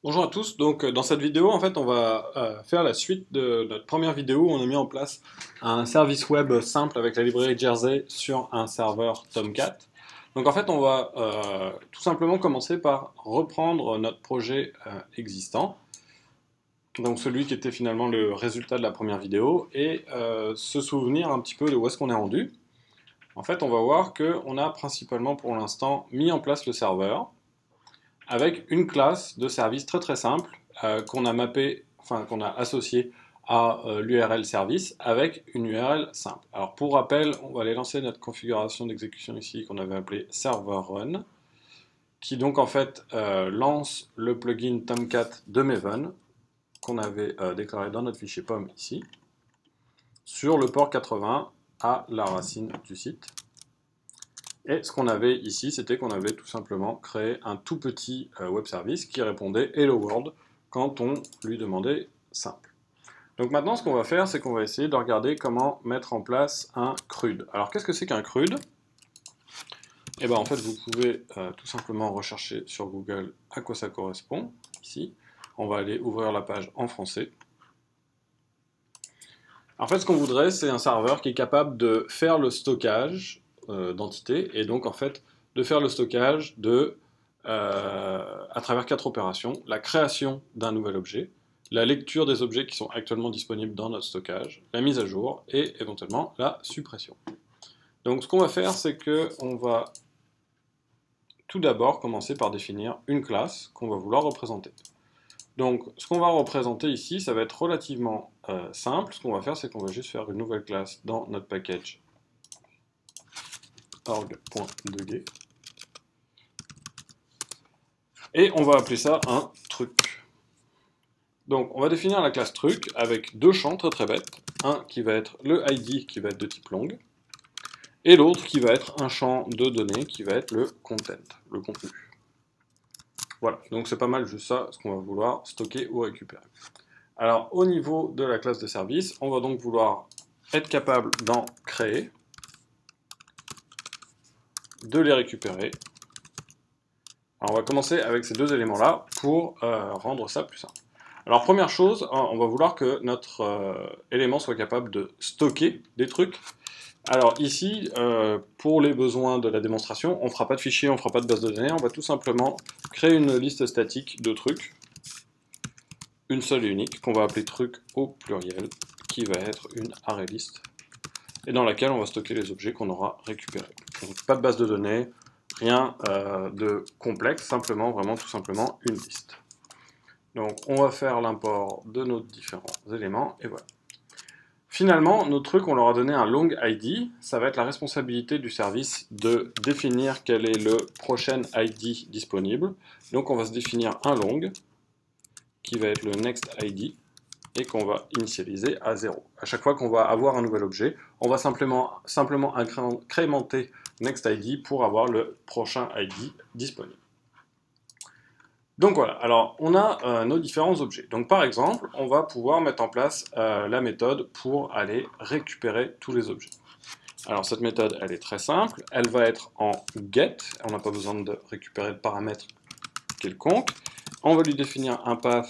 Bonjour à tous, donc dans cette vidéo en fait on va faire la suite de notre première vidéo où on a mis en place un service web simple avec la librairie Jersey sur un serveur Tomcat. Donc en fait on va tout simplement commencer par reprendre notre projet existant, donc celui qui était finalement le résultat de la première vidéo, et se souvenir un petit peu de où est-ce qu'on est rendu. En fait on va voir qu'on a principalement pour l'instant mis en place le serveur, avec une classe de service très simple qu'on a mappé, enfin qu'on a associé à l'URL service avec une URL simple. Alors pour rappel, on va aller lancer notre configuration d'exécution ici qu'on avait appelée server run, qui donc en fait lance le plugin Tomcat de Maven qu'on avait déclaré dans notre fichier POM ici, sur le port 80 à la racine du site. Et ce qu'on avait ici, c'était qu'on avait tout simplement créé un tout petit web service qui répondait Hello World quand on lui demandait simple. Donc maintenant, ce qu'on va faire, c'est qu'on va essayer de regarder comment mettre en place un CRUD. Alors qu'est-ce que c'est qu'un CRUD? Eh bien en fait, vous pouvez tout simplement rechercher sur Google à quoi ça correspond, ici. On va aller ouvrir la page en français. En fait, ce qu'on voudrait, c'est un serveur qui est capable de faire le stockage d'entités, et donc en fait de faire le stockage à travers 4 opérations: la création d'un nouvel objet, la lecture des objets qui sont actuellement disponibles dans notre stockage, la mise à jour et éventuellement la suppression. Donc ce qu'on va faire, c'est qu'on va tout d'abord commencer par définir une classe qu'on va vouloir représenter. Donc, ce qu'on va représenter ici, ça va être relativement simple. Ce qu'on va faire, c'est qu'on va juste faire une nouvelle classe dans notre package org.dg. Et on va appeler ça un truc. Donc, on va définir la classe truc avec deux champs très bêtes. Un qui va être le ID, qui va être de type long, et l'autre qui va être un champ de données, qui va être le content, le contenu. Voilà, donc c'est pas mal juste ça, ce qu'on va vouloir stocker ou récupérer. Alors, au niveau de la classe de service, on va donc vouloir être capable d'en créer, de les récupérer. Alors, on va commencer avec ces deux éléments-là pour rendre ça plus simple. Alors, première chose, on va vouloir que notre élément soit capable de stocker des trucs. Alors ici, pour les besoins de la démonstration, on ne fera pas de fichier, on ne fera pas de base de données, on va tout simplement créer une liste statique de trucs, une seule et unique, qu'on va appeler truc au pluriel, qui va être une array list, et dans laquelle on va stocker les objets qu'on aura récupérés. Donc pas de base de données, rien de complexe, simplement, vraiment tout simplement une liste. Donc on va faire l'import de nos différents éléments, et voilà. Finalement, nos trucs, on leur a donné un long ID, ça va être la responsabilité du service de définir quel est le prochain ID disponible. Donc on va se définir un long, qui va être le next ID, et qu'on va initialiser à 0. À chaque fois qu'on va avoir un nouvel objet, on va simplement incrémenter next ID pour avoir le prochain ID disponible. Donc voilà, alors on a nos différents objets. Donc par exemple, on va pouvoir mettre en place la méthode pour aller récupérer tous les objets. Alors cette méthode, elle est très simple, elle va être en get, on n'a pas besoin de récupérer de paramètres quelconques. On va lui définir un path,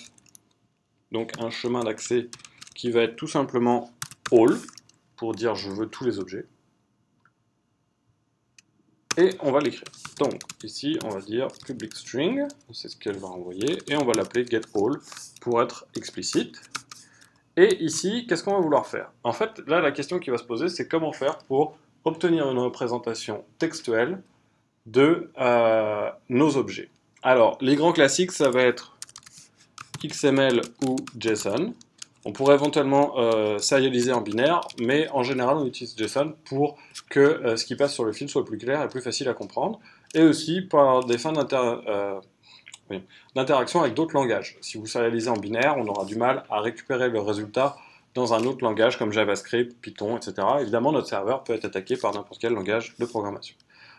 donc un chemin d'accès qui va être tout simplement all, pour dire je veux tous les objets. Et on va l'écrire. Donc ici, on va dire public string, c'est ce qu'elle va envoyer, et on va l'appeler getAll pour être explicite. Et ici, qu'est-ce qu'on va vouloir faire? En fait, là, la question qui va se poser, c'est comment faire pour obtenir une représentation textuelle de nos objets. Alors, les grands classiques, ça va être XML ou JSON. On pourrait éventuellement serialiser en binaire, mais en général, on utilise JSON pour que ce qui passe sur le fil soit plus clair et plus facile à comprendre, et aussi par des fins d'interaction avec d'autres langages. Si vous serialisez en binaire, on aura du mal à récupérer le résultat dans un autre langage comme JavaScript, Python, etc. Évidemment, notre serveur peut être attaqué par n'importe quel langage de programmation.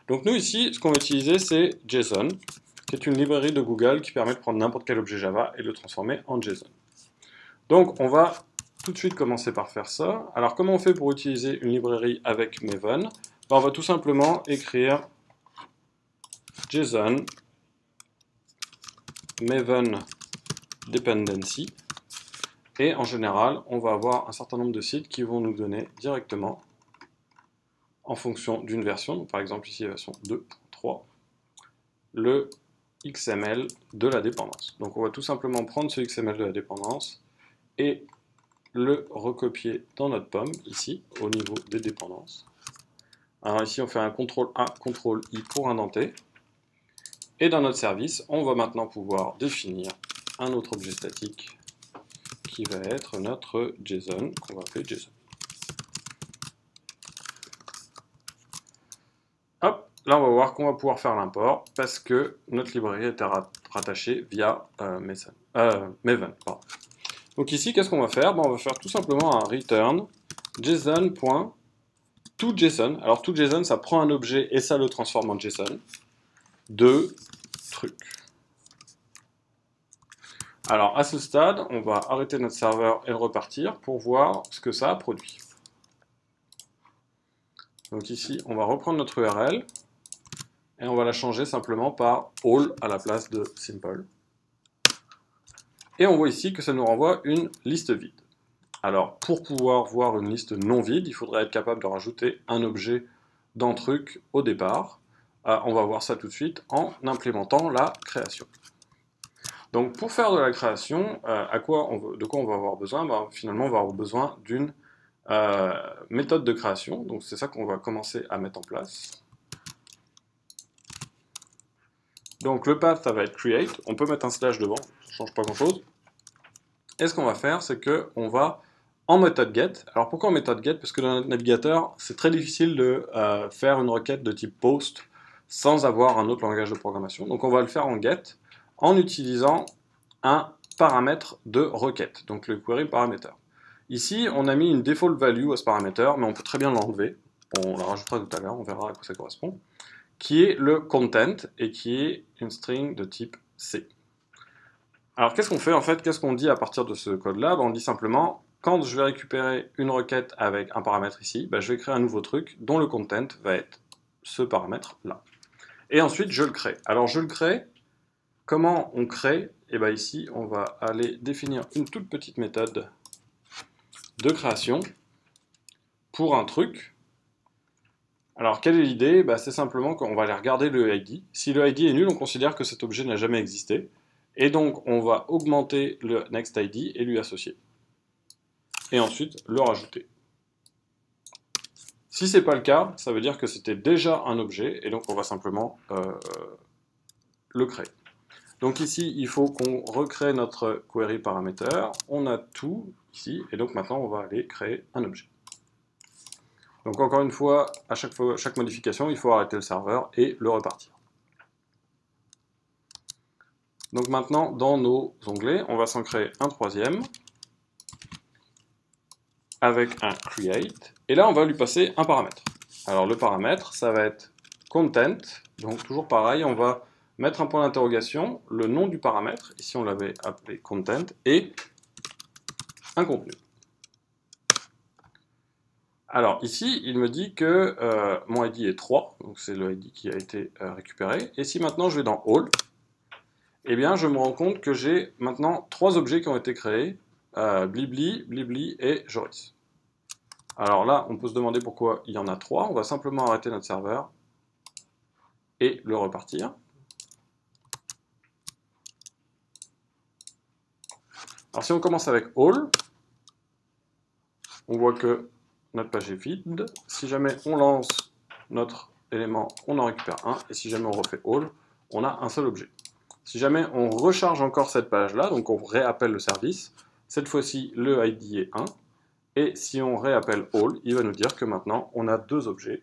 Donc nous, ici, ce qu'on va utiliser, c'est JSON, qui est une librairie de Google qui permet de prendre n'importe quel objet Java et de le transformer en JSON. Donc on va tout de suite commencer par faire ça. Alors comment on fait pour utiliser une librairie avec Maven? On va tout simplement écrire JSON Maven dependency. Et en général, on va avoir un certain nombre de sites qui vont nous donner directement, en fonction d'une version, donc par exemple ici la version 2.3, le XML de la dépendance. Donc on va tout simplement prendre ce XML de la dépendance et le recopier dans notre pomme, ici, au niveau des dépendances. Alors ici, on fait un CTRL-A, CTRL-I pour indenter. Et dans notre service, on va maintenant pouvoir définir un autre objet statique qui va être notre JSON, qu'on va appeler JSON. Hop, là on va voir qu'on va pouvoir faire l'import parce que notre librairie est rattachée via Maven. Pardon. Donc ici, qu'est-ce qu'on va faire? On va faire tout simplement un return JSON.toJSON. Alors toJSON, ça prend un objet et ça le transforme en JSON. De trucs. Alors à ce stade, on va arrêter notre serveur et le repartir pour voir ce que ça a produit. Donc ici, on va reprendre notre URL et on va la changer simplement par all à la place de simple. Et on voit ici que ça nous renvoie une liste vide. Alors pour pouvoir voir une liste non vide, il faudrait être capable de rajouter un objet dans truc au départ. On va voir ça tout de suite en implémentant la création. Donc pour faire de la création, de quoi on va avoir besoin? Finalement, on va avoir besoin d'une méthode de création. Donc c'est ça qu'on va commencer à mettre en place. Donc le path, ça va être create. On peut mettre un slash devant, ça ne change pas grand-chose. Et ce qu'on va faire, c'est qu'on va en méthode get. Alors pourquoi en méthode get? Parce que dans notre navigateur, c'est très difficile de faire une requête de type post sans avoir un autre langage de programmation. Donc on va le faire en get en utilisant un paramètre de requête, donc le query parameter. Ici, on a mis une default value à ce paramètre, mais on peut très bien l'enlever. On la rajoutera tout à l'heure, on verra à quoi ça correspond. Qui est le content et qui est une string de type C. Alors qu'est-ce qu'on fait en fait? Qu'est-ce qu'on dit à partir de ce code-là? On dit simplement, quand je vais récupérer une requête avec un paramètre ici, je vais créer un nouveau truc dont le content va être ce paramètre-là. Et ensuite, je le crée. Alors je le crée. Comment on crée? Et bien ici, on va aller définir une toute petite méthode de création pour un truc. Alors, quelle est l'idée? C'est simplement qu'on va aller regarder le ID. Si le ID est nul, on considère que cet objet n'a jamais existé. Et donc, on va augmenter le next ID et lui associer. Et ensuite, le rajouter. Si ce n'est pas le cas, ça veut dire que c'était déjà un objet, et donc on va simplement le créer. Donc ici, il faut qu'on recrée notre query parameter. On a tout ici, et donc maintenant, on va aller créer un objet. Donc encore une fois, à chaque modification, il faut arrêter le serveur et le repartir. Donc maintenant, dans nos onglets, on va s'en créer un troisième avec un create. Et là, on va lui passer un paramètre. Alors le paramètre, ça va être content. Donc toujours pareil, on va mettre un point d'interrogation, le nom du paramètre, ici on l'avait appelé content, et un contenu. Alors ici, il me dit que mon ID est 3, donc c'est le ID qui a été récupéré. Et si maintenant je vais dans All, eh bien je me rends compte que j'ai maintenant 3 objets qui ont été créés, Blibli, Blibli et Joris. Alors là, on peut se demander pourquoi il y en a 3. On va simplement arrêter notre serveur et le repartir. Alors si on commence avec All, on voit que notre page est vide. Si jamais on lance notre élément, on en récupère un. Et si jamais on refait All, on a un seul objet. Si jamais on recharge encore cette page-là, donc on réappelle le service, cette fois-ci le ID est 1. Et si on réappelle All, il va nous dire que maintenant on a 2 objets.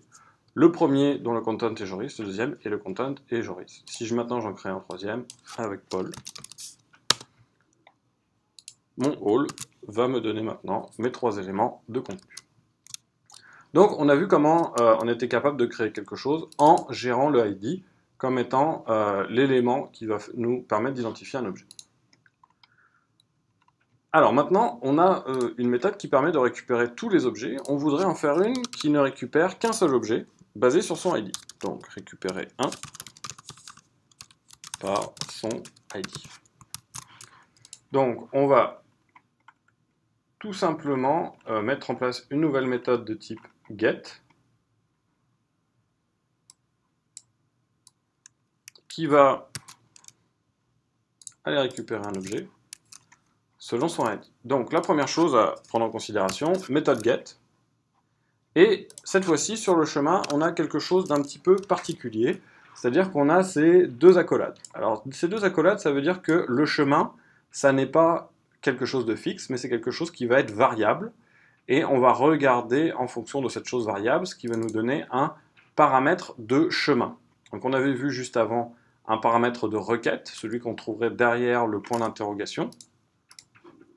Le premier dont le content est Joris, le deuxième et le content est Joris. Si maintenant j'en crée un troisième avec Paul, mon all va me donner maintenant mes 3 éléments de contenu. Donc on a vu comment on était capable de créer quelque chose en gérant le ID comme étant l'élément qui va nous permettre d'identifier un objet. Alors maintenant, on a une méthode qui permet de récupérer tous les objets. On voudrait en faire une qui ne récupère qu'un seul objet, basé sur son ID. Donc récupérer 1 par son ID. Donc, on va tout simplement mettre en place une nouvelle méthode de type get qui va aller récupérer un objet selon son ID. Donc, la première chose à prendre en considération, méthode get. Et cette fois-ci, sur le chemin, on a quelque chose d'un petit peu particulier, c'est-à-dire qu'on a ces deux accolades. Alors, ces deux accolades, ça veut dire que le chemin, ça n'est pas quelque chose de fixe, mais c'est quelque chose qui va être variable, et on va regarder en fonction de cette chose variable, ce qui va nous donner un paramètre de chemin. Donc, on avait vu juste avant un paramètre de requête, celui qu'on trouverait derrière le point d'interrogation,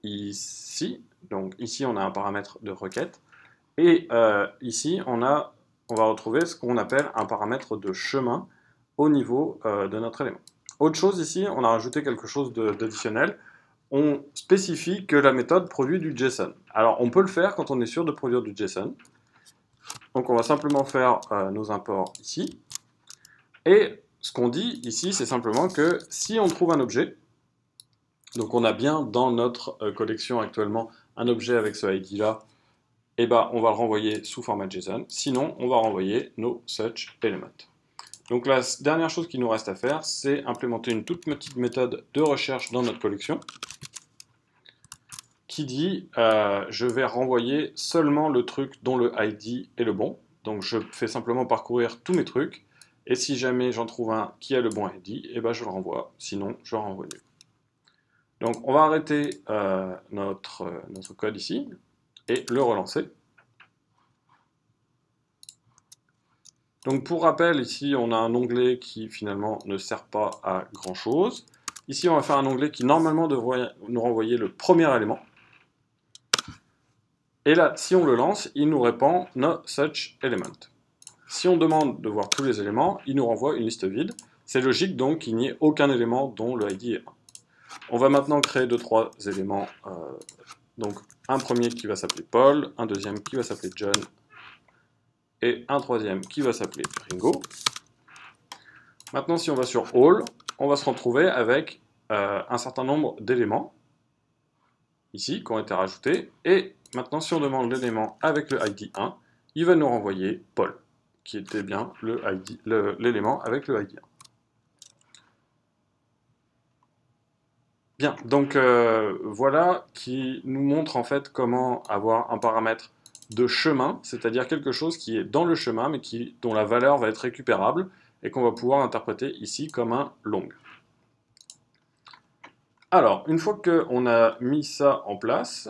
ici. Donc, ici, on a un paramètre de requête. Et ici, on va retrouver ce qu'on appelle un paramètre de chemin au niveau de notre élément. Autre chose ici, on a rajouté quelque chose d'additionnel. On spécifie que la méthode produit du JSON. Alors, on peut le faire quand on est sûr de produire du JSON. Donc, on va simplement faire nos imports ici. Et ce qu'on dit ici, c'est simplement que si on trouve un objet, donc on a bien dans notre collection actuellement un objet avec ce ID-là, eh ben, on va le renvoyer sous format JSON. Sinon, on va renvoyer nos search elements. Donc la dernière chose qu'il nous reste à faire, c'est implémenter une toute petite méthode de recherche dans notre collection qui dit je vais renvoyer seulement le truc dont le ID est le bon. Donc je fais simplement parcourir tous mes trucs. Et si jamais j'en trouve un qui a le bon ID, eh ben, je le renvoie. Sinon, je renvoie nul. Donc on va arrêter notre code ici et le relancer. Donc pour rappel, ici on a un onglet qui finalement ne sert pas à grand chose. Ici on va faire un onglet qui normalement devrait nous renvoyer le premier élément. Et là, si on le lance, il nous répond no such element. Si on demande de voir tous les éléments, il nous renvoie une liste vide. C'est logique donc qu'il n'y ait aucun élément dont le ID est 1. On va maintenant créer 2-3 éléments. Donc un premier qui va s'appeler Paul, un deuxième qui va s'appeler John, et un troisième qui va s'appeler Ringo. Maintenant, si on va sur All, on va se retrouver avec un certain nombre d'éléments, ici, qui ont été rajoutés. Et maintenant, si on demande l'élément avec le ID 1, il va nous renvoyer Paul, qui était bien l'élément avec le ID 1. Bien, donc voilà qui nous montre en fait comment avoir un paramètre de chemin, c'est-à-dire quelque chose qui est dans le chemin, mais dont la valeur va être récupérable, et qu'on va pouvoir interpréter ici comme un long. Alors, une fois qu'on a mis ça en place,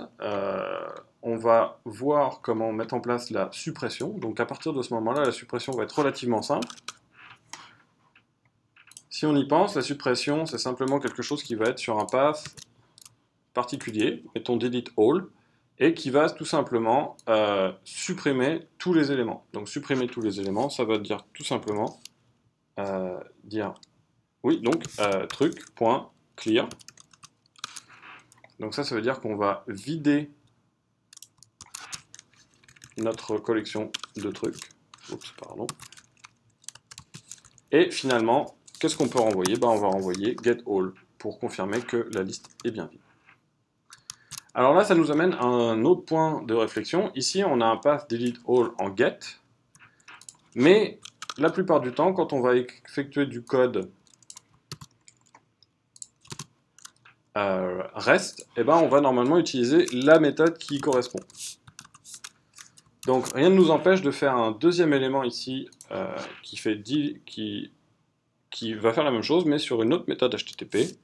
on va voir comment mettre en place la suppression. Donc à partir de ce moment-là, la suppression va être relativement simple. Si on y pense, la suppression, c'est simplement quelque chose qui va être sur un path particulier, mettons delete all, et qui va tout simplement supprimer tous les éléments. Donc supprimer tous les éléments, ça va dire tout simplement dire oui, donc truc.clear. Donc ça veut dire qu'on va vider notre collection de trucs. Oups, pardon. Et finalement, qu'est-ce qu'on peut renvoyer? On va renvoyer getAll pour confirmer que la liste est bien vide. Alors là, ça nous amène à un autre point de réflexion. Ici, on a un path delete all en get, mais la plupart du temps, quand on va effectuer du code rest, on va normalement utiliser la méthode qui y correspond. Donc rien ne nous empêche de faire un deuxième élément ici qui va faire la même chose, mais sur une autre méthode HTTP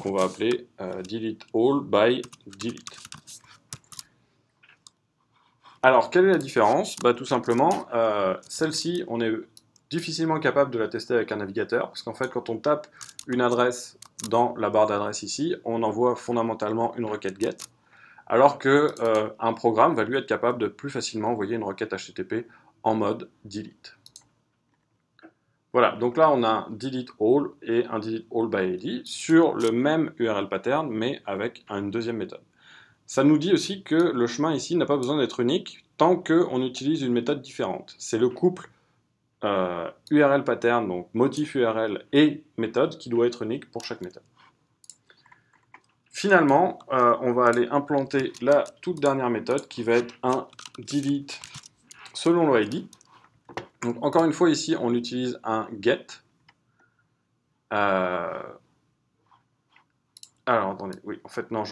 qu'on va appeler delete all by delete. Alors quelle est la différence? Tout simplement, celle-ci, on est difficilement capable de la tester avec un navigateur, parce qu'en fait, quand on tape une adresse dans la barre d'adresse ici, on envoie fondamentalement une requête GET, alors qu'un programme va lui être capable de plus facilement envoyer une requête HTTP en mode delete. Voilà, donc là on a un delete all et un delete all by ID sur le même URL pattern, mais avec une deuxième méthode. Ça nous dit aussi que le chemin ici n'a pas besoin d'être unique tant qu'on utilise une méthode différente. C'est le couple URL pattern, donc motif URL et méthode, qui doit être unique pour chaque méthode. Finalement, on va aller implanter la toute dernière méthode qui va être un delete selon le ID. Donc encore une fois ici on utilise un get. Alors attendez, oui en fait non,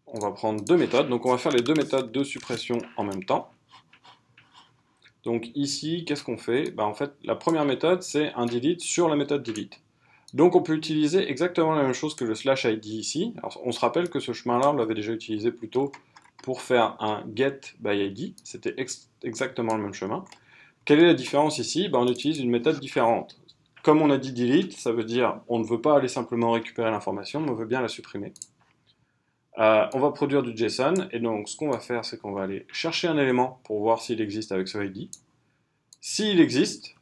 on va prendre deux méthodes. Donc on va faire les deux méthodes de suppression en même temps. Donc ici qu'est-ce qu'on fait? En fait la première méthode c'est un delete sur la méthode delete. Donc on peut utiliser exactement la même chose que le slash id ici. Alors, on se rappelle que ce chemin-là, on l'avait déjà utilisé plus tôt pour faire un get by id. C'était exactement le même chemin. Quelle est la différence ici? On utilise une méthode différente. Comme on a dit delete, ça veut dire on ne veut pas aller simplement récupérer l'information, mais on veut bien la supprimer. On va produire du JSON, et donc ce qu'on va faire, c'est qu'on va aller chercher un élément pour voir s'il existe avec ce ID. S'il existe,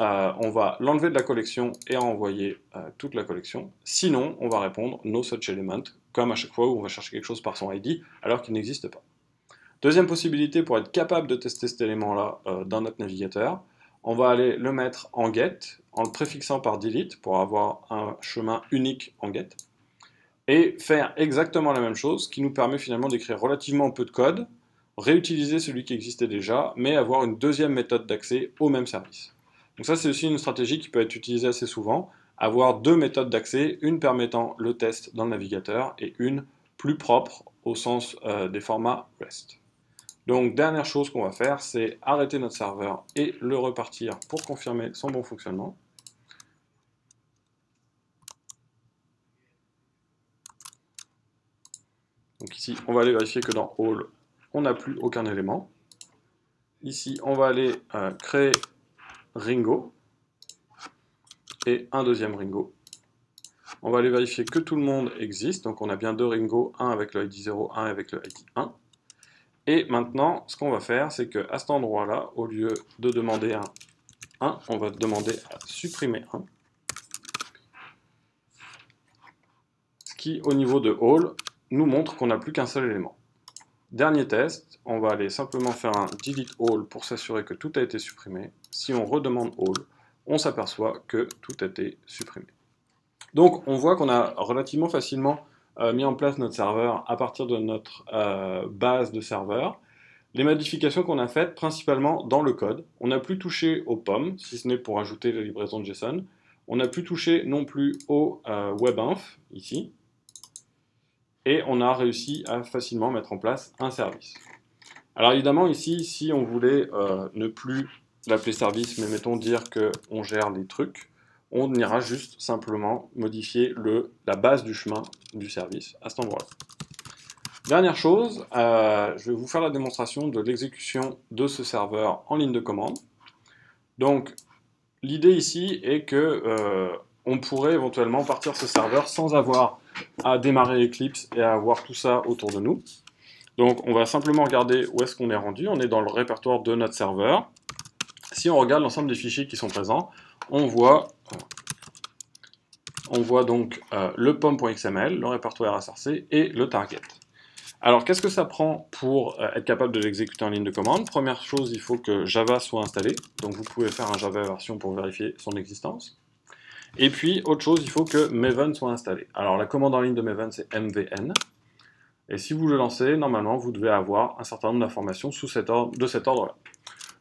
on va l'enlever de la collection et renvoyer toute la collection. Sinon, on va répondre no such element, comme à chaque fois où on va chercher quelque chose par son ID, alors qu'il n'existe pas. Deuxième possibilité, pour être capable de tester cet élément-là dans notre navigateur, on va aller le mettre en get, en le préfixant par delete, pour avoir un chemin unique en get, et faire exactement la même chose, ce qui nous permet finalement d'écrire relativement peu de code, réutiliser celui qui existait déjà, mais avoir une deuxième méthode d'accès au même service. Donc ça, c'est aussi une stratégie qui peut être utilisée assez souvent, avoir deux méthodes d'accès, une permettant le test dans le navigateur et une plus propre au sens des formats REST. Donc dernière chose qu'on va faire, c'est arrêter notre serveur et le repartir pour confirmer son bon fonctionnement. Donc ici, on va aller vérifier que dans All, on n'a plus aucun élément. Ici, on va aller créer Ringo et un deuxième Ringo. On va aller vérifier que tout le monde existe. Donc on a bien deux Ringo, un avec le ID 0, un avec le ID 1. Et maintenant, ce qu'on va faire, c'est qu'à cet endroit-là, au lieu de demander un 1, on va demander à supprimer 1. Ce qui, au niveau de All, nous montre qu'on n'a plus qu'un seul élément. Dernier test, on va aller simplement faire un delete all pour s'assurer que tout a été supprimé. Si on redemande all, on s'aperçoit que tout a été supprimé. Donc on voit qu'on a relativement facilement mis en place notre serveur à partir de notre base de serveur. Les modifications qu'on a faites principalement dans le code, on n'a plus touché aux pommes, si ce n'est pour ajouter la livraison de JSON. On n'a plus touché non plus au webinf, ici. Et on a réussi à facilement mettre en place un service. Alors évidemment ici, si on voulait ne plus l'appeler service, mais mettons dire qu'on gère les trucs, on ira juste simplement modifier la base du chemin du service à cet endroit-là. Dernière chose, je vais vous faire la démonstration de l'exécution de ce serveur en ligne de commande. Donc l'idée ici est que on pourrait éventuellement partir ce serveur sans avoir à démarrer Eclipse et à avoir tout ça autour de nous. Donc on va simplement regarder où est-ce qu'on est rendu. On est dans le répertoire de notre serveur. Si on regarde l'ensemble des fichiers qui sont présents, on voit donc le pom.xml, le répertoire src et le target. Alors qu'est-ce que ça prend pour être capable de l'exécuter en ligne de commande? Première chose, il faut que Java soit installé. Donc vous pouvez faire un Java version pour vérifier son existence. Et puis, autre chose, il faut que Maven soit installé. Alors la commande en ligne de Maven, c'est mvn. Et si vous le lancez, normalement, vous devez avoir un certain nombre d'informations de cet ordre-là.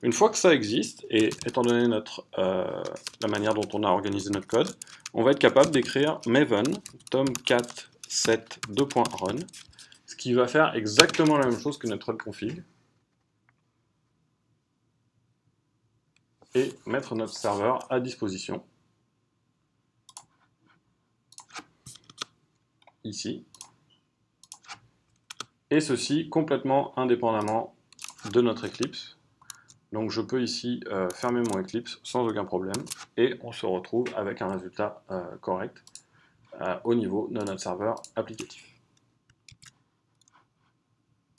Une fois que ça existe, et étant donné la manière dont on a organisé notre code, on va être capable d'écrire maven tomcat7.2.run, ce qui va faire exactement la même chose que notre config, et mettre notre serveur à disposition. Ici. Et ceci complètement indépendamment de notre Eclipse. Donc je peux ici fermer mon Eclipse sans aucun problème et on se retrouve avec un résultat correct au niveau de notre serveur applicatif.